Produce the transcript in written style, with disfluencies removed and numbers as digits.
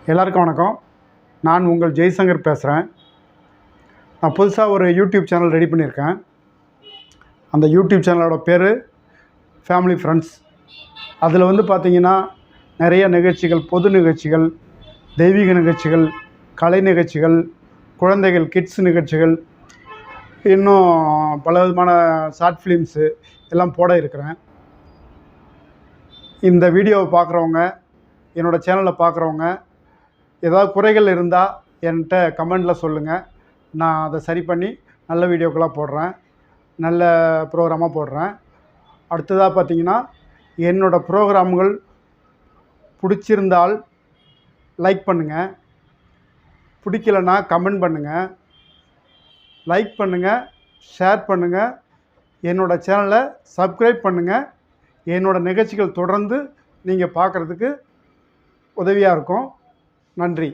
எல்லாருக்கும் வணக்கம். நான் உங்கள் ஜெய்சங்கர் பேசுகிறேன். நான் புதுசாக ஒரு யூடியூப் சேனல் ரெடி பண்ணியிருக்கேன். அந்த யூடியூப் சேனலோட பேர் ஃபேமிலி ஃப்ரெண்ட்ஸ். அதில் பார்த்திங்கன்னா நிறைய நிகழ்ச்சிகள், பொது நிகழ்ச்சிகள், தெய்வீக நிகழ்ச்சிகள், கலை நிகழ்ச்சிகள், குழந்தைகள் கிட்ஸ் நிகழ்ச்சிகள், இன்னும் பல விதமான ஷார்ட் ஃபிலிம்ஸு எல்லாம் போட இருக்கிறேன். இந்த வீடியோவை பார்க்குறவங்க, என்னோடய சேனலை பார்க்குறவங்க, ஏதாவது குறைகள் இருந்தால் என்கிட்ட கமெண்டில் சொல்லுங்கள். நான் அதை சரி பண்ணி நல்ல வீடியோக்களாக போடுறேன், நல்ல ப்ரோக்ராமாக போடுறேன். அடுத்ததாக பார்த்திங்கன்னா, என்னோடய ப்ரோக்ராம்கள் பிடிச்சிருந்தால் லைக் பண்ணுங்கள், பிடிக்கலன்னா கமெண்ட் பண்ணுங்கள். லைக் பண்ணுங்கள், ஷேர் பண்ணுங்கள், என்னோடய சேனலை சப்ஸ்கிரைப் பண்ணுங்கள். என்னோடய நிகழ்ச்சிகள் தொடர்ந்து நீங்கள் பார்க்குறதுக்கு உதவியாக இருக்கும். நன்றி.